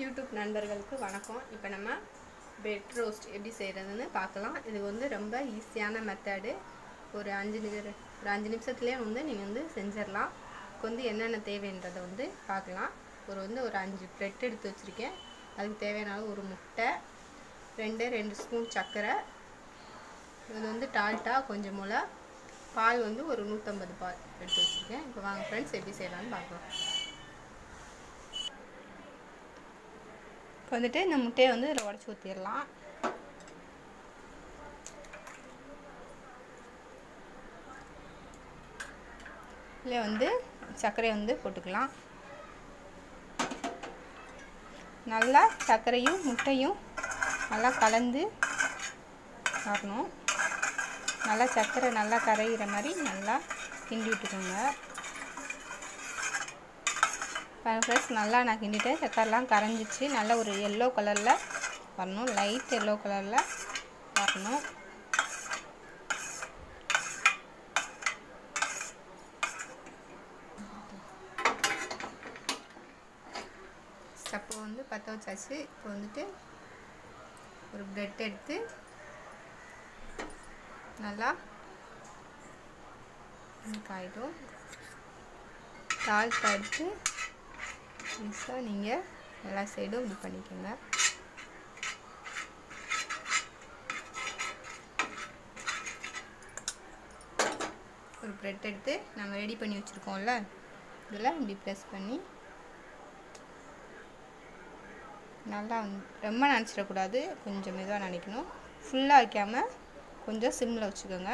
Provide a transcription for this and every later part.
YouTube நண்பர்களுக்கு வணக்கம். இப்போ நம்ம பிரெட் ரோஸ்ட் எப்படி செய்கிறதுன்னு பார்க்கலாம். இது வந்து ரொம்ப ஈஸியான மெத்தடு. ஒரு 5 நிமிஷத்துலேயே வந்து நீங்கள் வந்து செஞ்சிடலாம். இதுக்கு வந்து என்னென்ன தேவைன்றதை வந்து பார்க்கலாம். ஒரு 5 பிரெட் எடுத்து வச்சுருக்கேன். அதுக்கு தேவையான ஒரு முட்டை, 2 ஸ்பூன் சர்க்கரை, இது வந்து டால்டா கொஞ்சம் போல், பால் வந்து ஒரு 150 பால் எடுத்து வச்சுருக்கேன். இப்போ வாங்க ஃப்ரெண்ட்ஸ் எப்படி செய்யலான்னு பார்க்கலாம். இப்போ வந்துட்டு இந்த முட்டையை வந்து இதில் உடச்சி ஊற்றிடலாம். இதில் வந்து சர்க்கரையை வந்து போட்டுக்கலாம். நல்லா சர்க்கரையும் முட்டையும் நல்லா கலந்து வரணும். நல்லா சர்க்கரை நல்லா கரைகிற மாதிரி நல்லா கிண்டி விட்டுக்கோங்க. ஃப்ரெண்ட்ஸ் நல்லா நான் கிண்டிட்டேன். சர்க்கரைலாம் கரைஞ்சிச்சு. நல்ல ஒரு எல்லோ கலரில் வரணும், லைட் எல்லோ கலரில் வரணும். ஸ்டப்பை வந்து பற்ற வச்சாச்சு. இப்போ வந்துட்டு ஒரு பிரெட் எடுத்து நல்லா காயிடும். சால்ட் எடுத்து மிக்ஸாக நீங்கள் எல்லா சைடும் இது பண்ணிக்கோங்க. ஒரு பிரெட் எடுத்து நம்ம ரெடி பண்ணி வச்சுருக்கோம்ல, இதில் இப்படி ப்ரெஸ் பண்ணி நல்லா ரொம்ப நினச்சிடக்கூடாது, கொஞ்சம் மெதுவாக நினைக்கணும். ஃபுல்லாக வைக்காமல் கொஞ்சம் சிம்மில் வச்சுக்கோங்க.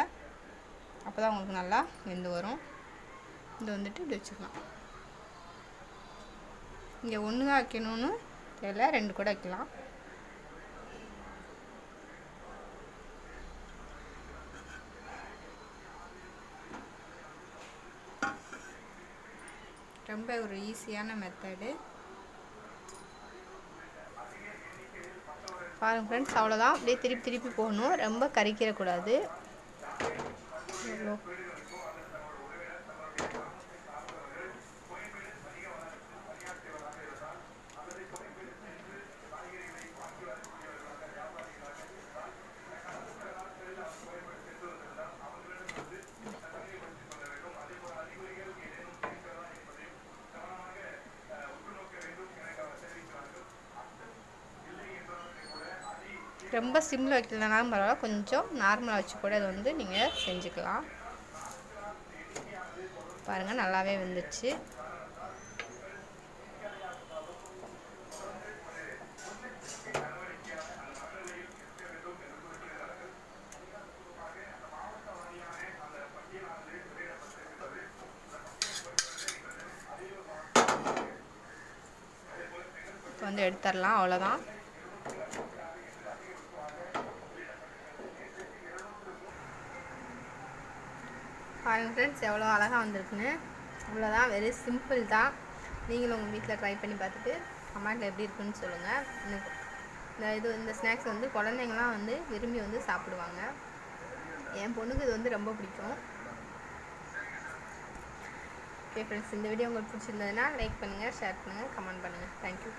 அப்போ தான் உங்களுக்கு நல்லா வெந்து வரும். இது வந்துட்டு இப்படி வச்சுக்கலாம். இங்கே 1 தான் வைக்கணும்னு தெரியல, 2 கூட வைக்கலாம். ரொம்ப ஒரு ஈஸியான மெத்தடு. பாருங்கள் ஃப்ரெண்ட்ஸ், அவ்வளோதான். அப்படியே திருப்பி போகணும், ரொம்ப கறிக்கிறக்கூடாது. ரொம்ப சிம்மில் வைக்கலனாலும் பரவாயில்ல, கொஞ்சம் நார்மலாக வச்சு கூட இதை வந்து நீங்கள் செஞ்சுக்கலாம். பாருங்கள் நல்லாவே வெந்துச்சு. இப்போ வந்து எடுத்துடலாம், அவ்வளோதான். பாருங்கள் ஃப்ரெண்ட்ஸ், எவ்வளோ அழகாக வந்திருக்குன்னு. அவ்வளோதான், வெரி சிம்பிள் தான். நீங்களும் உங்கள் வீட்டில் ட்ரை பண்ணி பார்த்துட்டு கமெண்ட்டில் எப்படி இருக்குன்னு சொல்லுங்கள். இந்த ஸ்நாக்ஸ் வந்து குழந்தைங்களாம் வந்து விரும்பி வந்து சாப்பிடுவாங்க. என் பொண்ணுக்கு இது வந்து ரொம்ப பிடிக்கும். ஓகே ஃப்ரெண்ட்ஸ், இந்த வீடியோ உங்களுக்கு பிடிச்சிருந்ததுன்னா லைக் பண்ணுங்கள், ஷேர் பண்ணுங்கள், கமெண்ட் பண்ணுங்கள். தேங்க்யூ.